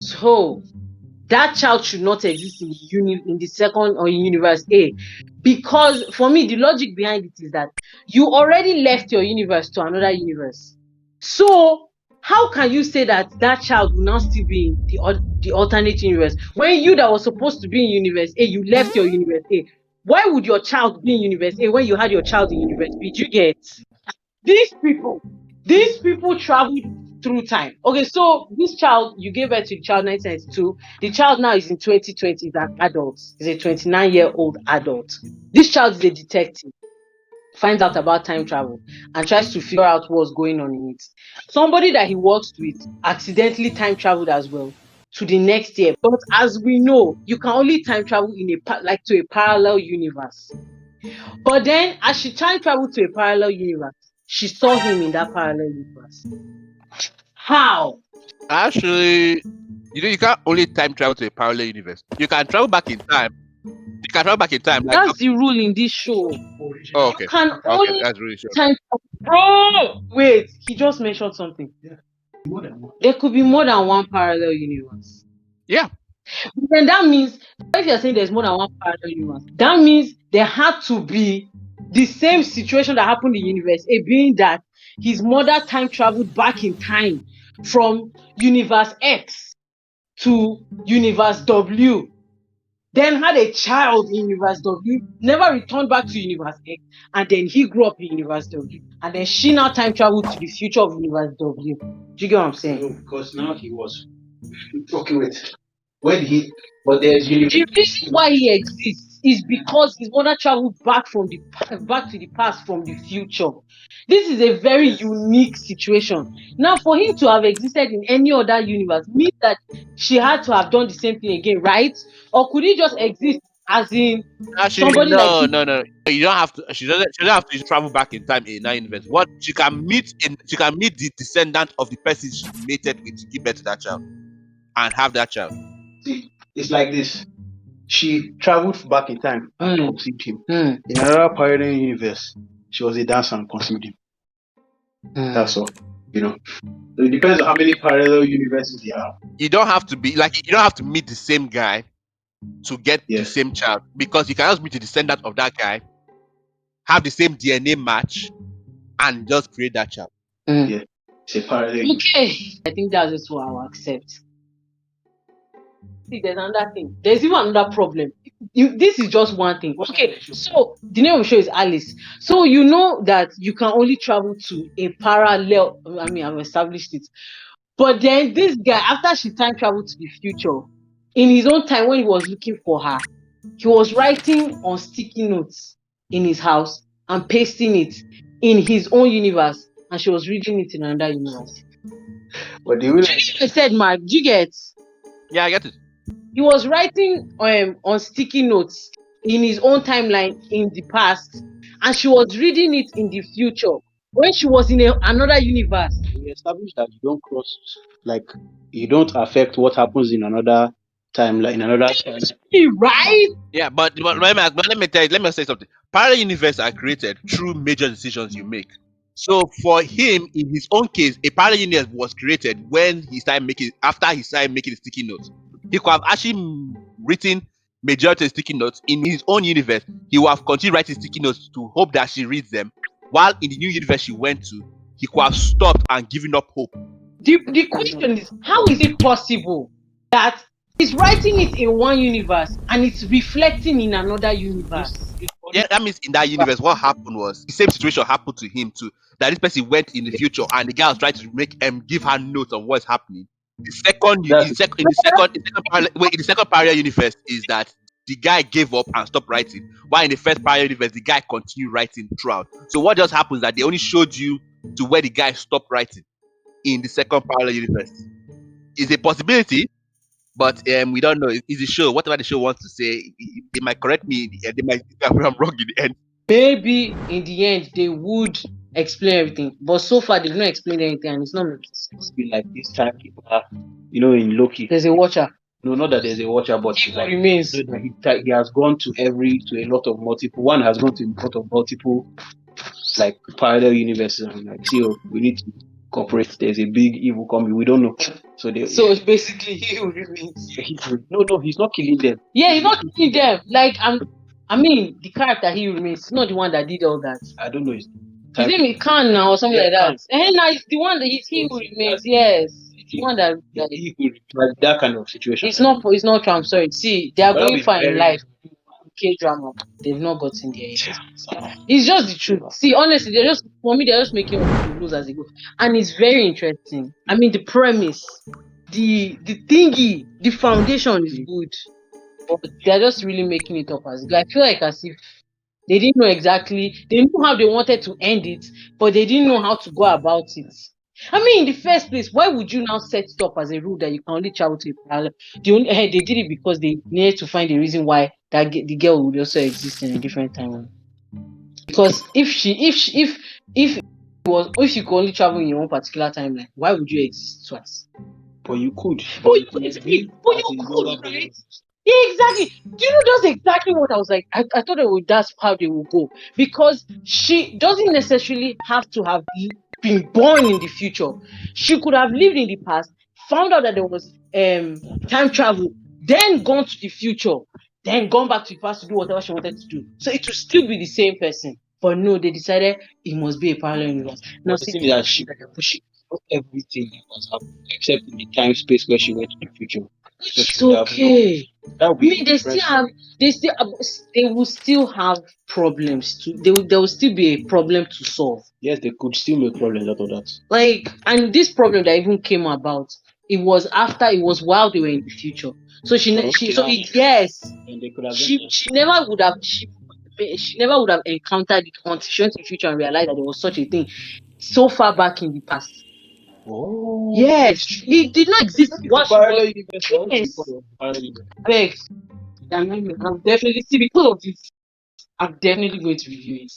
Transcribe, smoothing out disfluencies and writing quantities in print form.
So that child should not exist in the second or in universe A. Because for me, the logic behind it is that you already left your universe to another universe. So how can you say that that child will now still be in the alternate universe when you that was supposed to be in universe A, you left your universe A? Why would your child be in universe A when you had your child in universe B? Do you get? These people traveled through time. Okay, so this child, you gave birth to the child 1992. The child now is in 2020, is an adult. Is a 29-year-old adult. This child is a detective, finds out about time travel and tries to figure out what's going on in it. Somebody that he works with accidentally time traveled as well to the next year. But as we know, you can only time travel in to a parallel universe. But then, as she time traveled to a parallel universe, she saw him in that parallel universe. How? Actually, you can't only time travel to a parallel universe. You can travel back in time. You can travel back in time. That's the rule in this show. Oh, okay. You can Okay, only that's really sure. time travel. Wait, he just mentioned something. There could be more than one parallel universe. Yeah. Then that means, if you're saying there's more than one parallel universe, that means there had to be the same situation that happened in universe A, being that his mother time traveled back in time from universe X to universe W, then had a child in universe W, never returned back to universe X, and then he grew up in universe W, and then she now time traveled to the future of universe W. Do you get what I'm saying? No, because now he was working with. When he, but there's The reason why he exists is because his mother traveled back to the past from the future. This is a very unique situation. Now, for him to have existed in any other universe means that she had to have done the same thing again, right? Or could he just exist as in Actually, somebody no. like You don't have to. She doesn't have to travel back in time in that universe. What she can meet the descendant of the person she mated with to give birth to that child, and have that child. See, it's like this. She traveled back in time and conceived him. In another parallel universe, she was a dancer and conceived him. That's all. So it depends on how many parallel universes there are. You don't have to be like you don't have to meet the same guy to get the same child, because you can just meet the descendant of that guy, have the same DNA match, and just create that child. Yeah, it's a parallel. Okay, I think that's just what I'll accept. See, there's another thing. There's even another problem. This is just one thing. Okay, so the name of the show is Alice. So you know that you can only travel to a parallel. I mean, I've established it. But then this guy, after she time traveled to the future, in his own time when he was looking for her, he was writing on sticky notes in his house and pasting it in his own universe, and she was reading it in another universe. But the way I said, Mark, do you get? Yeah, I get it. He was writing on sticky notes in his own timeline in the past, and she was reading it in the future when she was in another universe. we established that you don't you don't affect what happens in another timeline, in another time. Right? Yeah, but let me say something. Parallel universes are created through major decisions you make. So for him, in his own case, a parallel universe was created when after he started making sticky notes. He could have actually written majority of sticky notes in his own universe. He would have continued writing sticky notes to hope that she reads them. While in the new universe she went to, he could have stopped and given up hope. The question is, how is it possible that he's writing it in one universe and it's reflecting in another universe? Yeah, that means in that universe, what happened was the same situation happened to him too. That this person went in the future and the guy was trying to give her notes on what's happening. The second parallel universe is that the guy gave up and stopped writing, while in the first parallel universe the guy continued writing throughout. So what just happens that they only showed you to where the guy stopped writing in the second parallel universe. Is a possibility, but we don't know. It's a show. Whatever the show wants to say, they might correct me. They might think I'm wrong in the end. Maybe in the end they would explain everything, but so far they've not explained anything, and it's not making sense. It's been like this time people are, in Loki. There's a watcher. No, not that there's a watcher, but He remains. He has gone to a lot of multiple. One has gone to a lot of multiple, parallel universes. And see, we need to cooperate. There's a big evil coming. We don't know. So basically he remains. No, he's not killing them. Yeah, he's not killing them. Like I mean, the character he remains is not the one that did all that. I don't know his name is Khan now or something like that. And now it's the one that he who remains. Yes, it's the one that he who like that kind of situation. It's not true. I'm sorry. See, they are going far in life. K-drama, they've not gotten there yet. It's just the truth. See, honestly, they're just making rules as they go, and it's very interesting. I mean, the premise, the thingy, the foundation is good, but they're just really making it up as I feel like as if they didn't know exactly. They knew how they wanted to end it, but they didn't know how to go about it. I mean, in the first place, why would you now set it up as a rule that you can only travel to a parallel? They did it because they needed to find a reason why the girl would also exist in a different timeline. Because if you could only travel in your own particular timeline, why would you exist twice? But you could. But you could, right? Yeah, exactly. Do you know that's exactly what I was like? I thought that's how they would go. Because she doesn't necessarily have to have been born in the future. She could have lived in the past, found out that there was time travel, then gone to the future, then gone back to the past to do whatever she wanted to do. So it would still be the same person. But no, they decided it must be a parallel universe. Now, the thing is that she pushing everything that was happening except in the time space where she went to the future. So it's okay. I mean, they will still have problems there will still be a problem to solve. Yes, they could still make problems out of that. Like, and this problem that even came about, it was while they were in the future. So she never would have encountered it until she went to the future and realized that there was such a thing so far back in the past. Oh, yes, it did not exist. I'm definitely because of this. I'm definitely going to review it.